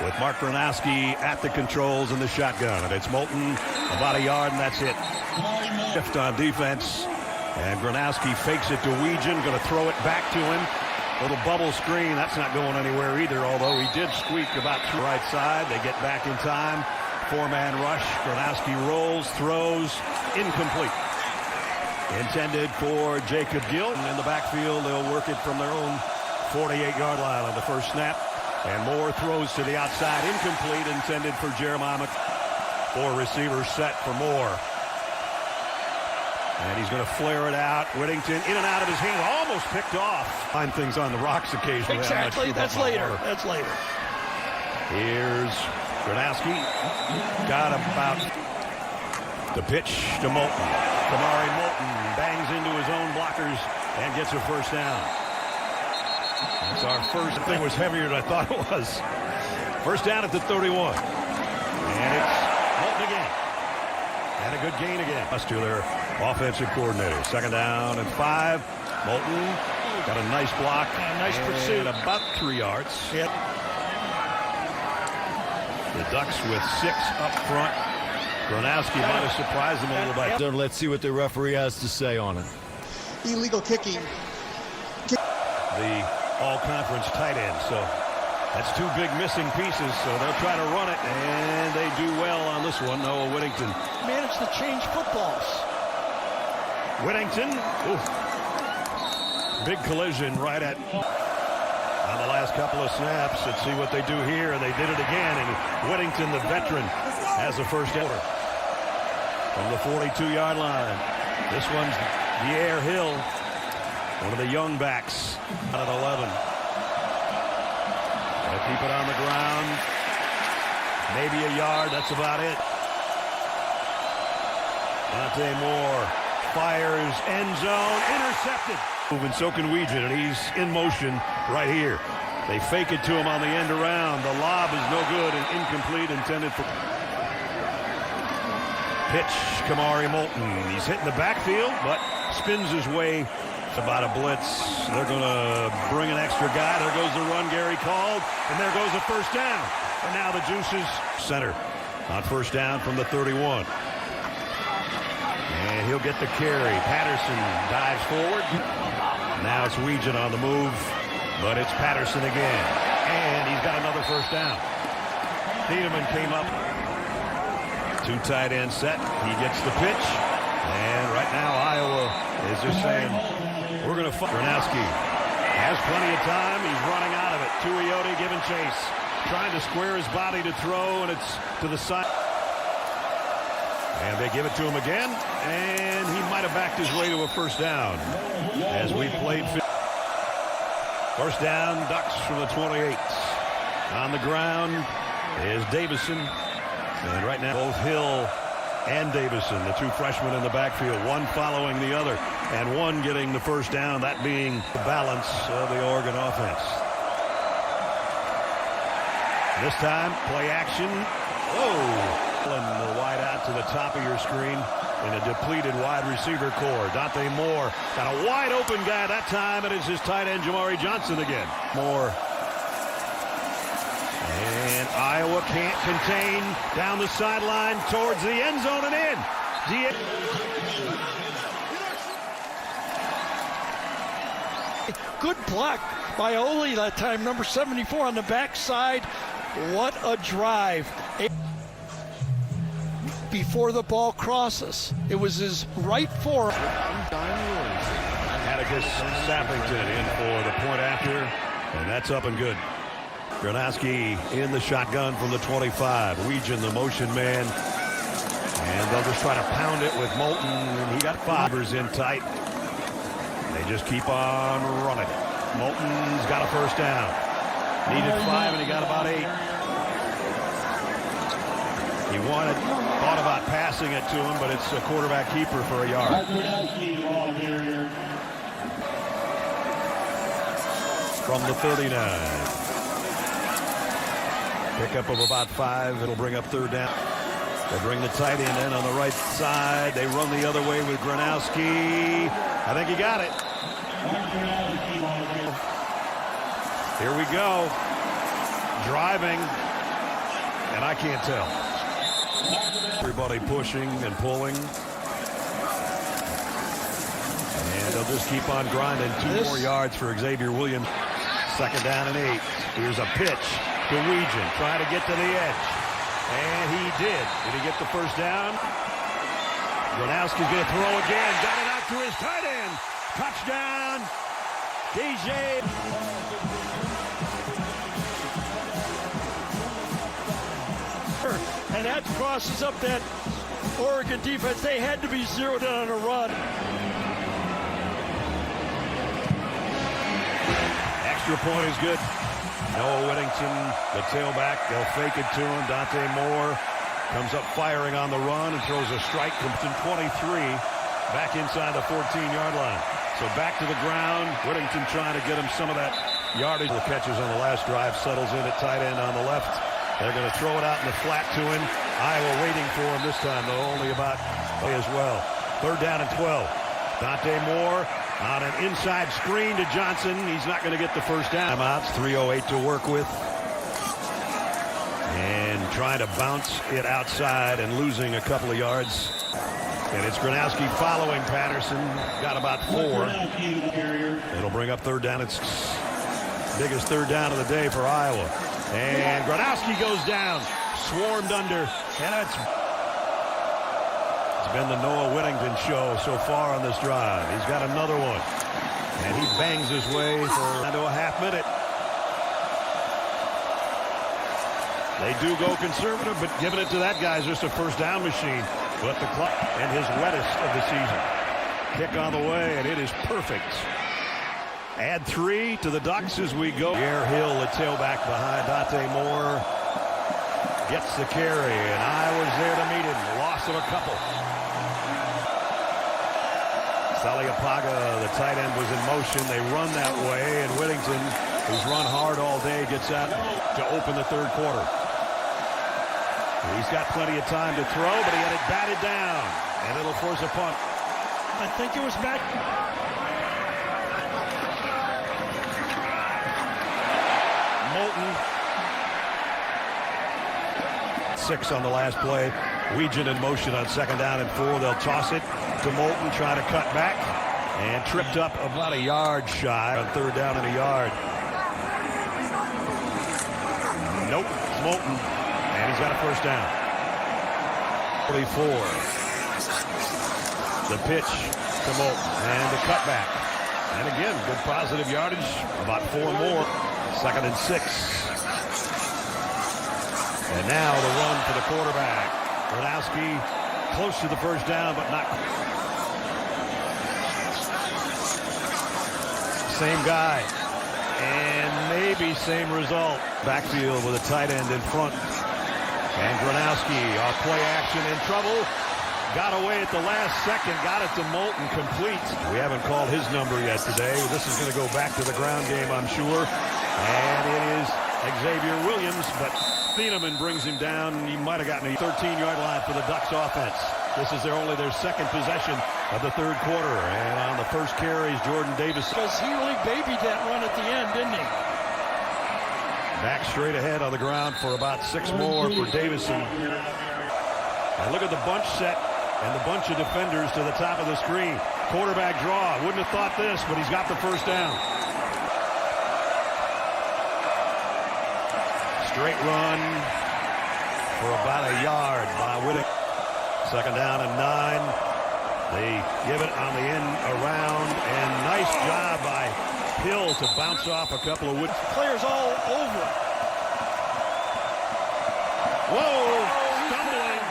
with Mark Gronowski at the controls in the shotgun. And it's Moulton about a yard, and that's it. Shift on defense. And Gronowski fakes it to Weegan, going to throw it back to him. Little bubble screen, that's not going anywhere either, although he did squeak about to the right side. They get back in time. Four-man rush. Gronowski rolls, throws, incomplete. Intended for Jacob Gill. In the backfield, they'll work it from their own 48-yard line on the first snap. And Moore throws to the outside, incomplete, intended for Jeremiah McCoy. Four receivers set for Moore. And he's going to flare it out. Whittington in and out of his hand, almost picked off. Find things on the rocks occasionally. Exactly, that's later. That's later. Here's Gronowski. Got about the pitch to Moulton. Kamari Moulton bangs into his own blockers and gets a first down. That's our first. The thing was heavier than I thought it was. First down at the 31. And it's Moulton again. And a good gain again. Us to their offensive coordinator. Second down and 5. Moulton got a nice block. Nice pursuit. About 3 yards. Yep. The Ducks with 6 up front. Gronowski might have surprised them a little bit. So let's see what the referee has to say on it. Illegal kicking. The all-conference tight end. So that's 2 big missing pieces. So they'll try to run it, and they do well on this one. Noah Whittington managed to change footballs. Whittington, oof. Big collision right at on the last couple of snaps. Let's see what they do here. And they did it again. And Whittington, the veteran, has the first order from the 42-yard line. This one's Pierre Hill, one of the young backs out at 11. They'll keep it on the ground. Maybe a yard. That's about it. Dante Moore fires, end zone, intercepted. Moving, so can Weegan, and he's in motion right here. They fake it to him on the end around. The lob is no good and incomplete, intended for pitch. Kamari Moulton. He's hitting the backfield, but spins his way. It's about a blitz. They're going to bring an extra guy. There goes the run Gary called, and there goes the first down. And now the Juices center on first down from the 31. And he'll get the carry. Patterson dives forward. Now it's Weegan on the move, but it's Patterson again. And he's got another first down. Tiedemann came up. 2 tight end set. He gets the pitch. And right now Iowa is just saying, we're going to fight. Gronowski has plenty of time. He's running out of it. Tuioti giving chase. Trying to square his body to throw, and it's to the side. And they give it to him again, and he might have backed his way to a first down as we played. First down, Ducks from the 28. On the ground is Davison. And right now, both Hill and Davison, the 2 freshmen in the backfield, one following the other, and one getting the first down, that being the balance of the Oregon offense. This time, play action. Whoa! And the wide out to the top of your screen in a depleted wide receiver core. Dante Moore got a wide open guy that time, and it's his tight end Jamari Johnson again. Moore. And Iowa can't contain down the sideline towards the end zone and in. Good block by Ole that time, number 74 on the backside. What a drive. Before the ball crosses, it was his right forearm. Atticus Sappington in for the point after, and that's up and good. Gronowski in the shotgun from the 25. Weegan, the motion man, and they'll just try to pound it with Moulton, and he got 5 in tight. They just keep on running. Moulton's got a first down. Needed 5, and he got about 8. He thought about passing it to him, but it's a quarterback keeper for a yard. From the 39. Pickup of about 5. It'll bring up third down. They bring the tight end in on the right side. They run the other way with Gronowski. I think he got it. Here we go. Driving. and I can't tell. Everybody pushing and pulling. And they'll just keep on grinding. Two more yards for Xavier Williams. Second down and 8. Here's a pitch to Weegan, trying to get to the edge. And he did. Did he get the first down? Gronowski's going to throw again. Got it out to his tight end. Touchdown, DJ. And that crosses up that Oregon defense. They had to be zeroed in on a run. Extra point is good. Noah Whittington, the tailback. They'll fake it to him. Dante Moore comes up firing on the run and throws a strike. Comes in 23, back inside the 14-yard line. So back to the ground. Whittington trying to get him some of that yardage. The catches on the last drive, settles in at tight end on the left. They're going to throw it out in the flat to him. Iowa waiting for him this time, though, only about as well. Third down and 12. Dante Moore on an inside screen to Johnson. He's not going to get the first down. Timeouts, 3:08 to work with. And trying to bounce it outside and losing a couple of yards. And it's Gronowski following Patterson. Got about 4. It'll bring up third down. It's biggest third down of the day for Iowa. And Gronowski goes down. Swarmed under. And it's been the Noah Whittington show so far on this drive. He's got another one. And he bangs his way for into a half minute. They do go conservative, but giving it to that guy is just a first down machine. But the clock and his wettest of the season. Kick on the way, and it is perfect. Add 3 to the Ducks as we go. Pierre Hill, the tailback behind Dante Moore, gets the carry, and Iowa's there to meet him. Loss of a couple. Saliapaga, the tight end, was in motion. They run that way, and Whittington, who's run hard all day, gets out to open the third quarter. He's got plenty of time to throw, but he had it batted down, and it'll force a punt. I think it was Matt. Moulton. 6 on the last play. Weegan in motion on second down and 4. They'll toss it to Moulton, trying to cut back, and tripped up about a yard shy on third down and a yard. Nope, it's Moulton, and he's got a first down. 44. The pitch to Moulton, and the cutback. And again, good positive yardage, about 4 more. Second and 6. And now the run for the quarterback. Gronowski close to the first down, but not. Same guy. And maybe same result. Backfield with a tight end in front. And Gronowski off play action in trouble. Got away at the last second. Got it to Moulton, complete. We haven't called his number yet today. This is going to go back to the ground game, I'm sure. And it is Xavier Williams, but Thieneman brings him down. He might have gotten a 13-yard line for the Ducks offense. This is their second possession of the third quarter. And on the first carries, Jordan Davis. Because he really babied that run at the end, didn't he? Back straight ahead on the ground for about 6 more for Davison. And look at the bunch set and the bunch of defenders to the top of the screen. Quarterback draw. Wouldn't have thought this, but he's got the first down. Straight run for about a yard by Whittington. Second down and 9. They give it on the end around, and nice job by Hill to bounce off a couple of players all over. Whoa! Stumbling.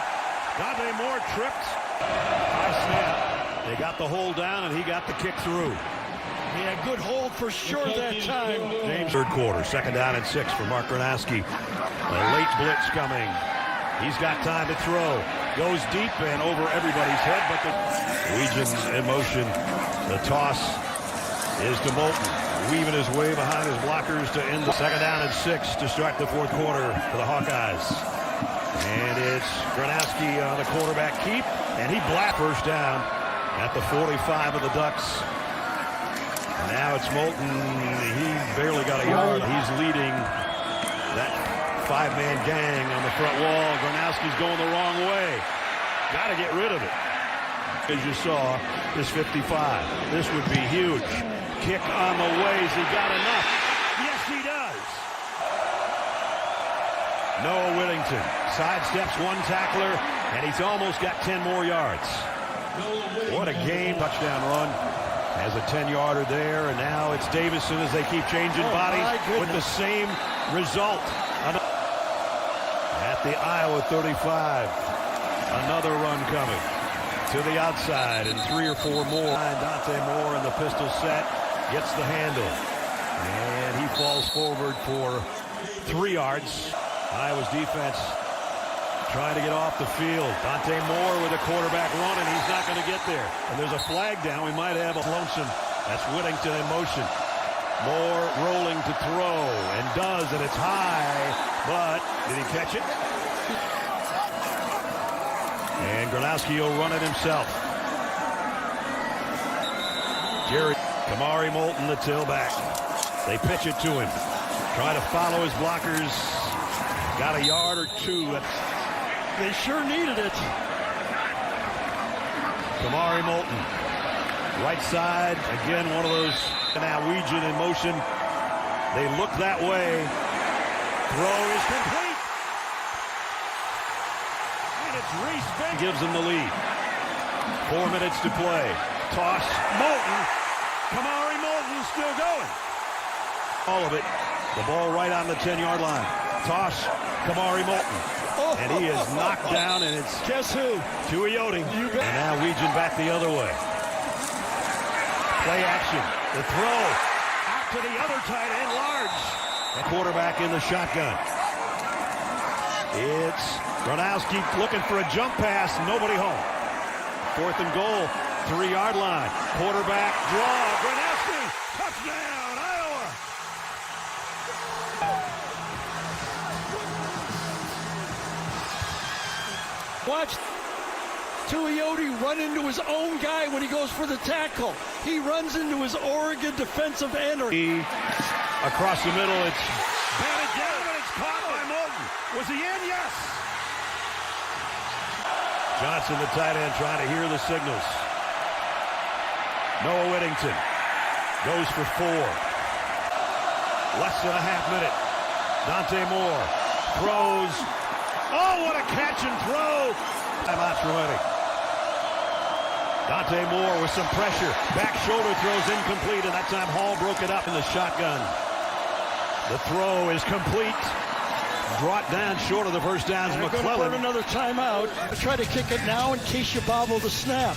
Dante Moore tripped. High snap. They got the hold down, and he got the kick through. Yeah, good hold for sure that time. James, third quarter, second down and 6 for Mark Gronowski. A late blitz coming. He's got time to throw. Goes deep and over everybody's head, but the Weegan in motion. The toss is to Moulton, weaving his way behind his blockers to end the second down and 6 to start the fourth quarter for the Hawkeyes. And it's Gronowski on the quarterback keep, and he blacked first down at the 45 of the Ducks. Now it's Moulton. He barely got a yard. He's leading that Five-man gang on the front wall. Gronowski's going the wrong way. Got to get rid of it. As you saw, this 55. This would be huge. Kick on the way. Has he got enough? Yes, he does. Noah Whittington sidesteps one tackler, and he's almost got 10 more yards. What a game. Touchdown run. Has a 10-yarder there, and now it's Davison as they keep changing bodies with the same result. At the Iowa 35. Another run coming to the outside, and 3 or 4 more. Dante Moore in the pistol set gets the handle, and he falls forward for 3 yards. Iowa's defense trying to get off the field. Dante Moore with a quarterback run, and he's not going to get there. And there's a flag down. We might have a lonesome. That's Whittington in motion. Moore rolling to throw, and does, and it's high, but did he catch it? And Gronowski will run it himself. Kamari Moulton, the tailback. They pitch it to him. Try to follow his blockers. Got a yard or 2. They sure needed it. Kamari Moulton. Right side. Again, one of those. Now Weegan in motion. They look that way. Throw is complete. And it's Reese Banks. Gives them the lead. 4 minutes to play. Toss. Moulton. Kamari Moulton still going. All of it. The ball right on the 10-yard line. Toss. Kamari Moulton. And he is knocked down, and it's guess who? Tuioti. And now Weegan back the other way. Play action. The throw out to the other tight end, Large. The quarterback in the shotgun. It's Gronowski looking for a jump pass. Nobody home. 4th and goal. 3-yard line. Quarterback draw. Gronowski. Touchdown, Iowa. Watch Tuioti run into his own guy when he goes for the tackle. He runs into his Oregon defensive end. Across the middle, it's batted down, and it's caught by Moulton. Was he in? Yes. Johnson, the tight end, trying to hear the signals. Noah Whittington goes for 4. Less than a half minute. Dante Moore throws. Oh, what a catch and throw. Timeout's remaining. Dante Moore with some pressure. Back shoulder throws incomplete, and that time Hall broke it up in the shotgun. The throw is complete. Brought down short of the first downs. McClellan. Another timeout. Try to kick it now in case you bobble the snap.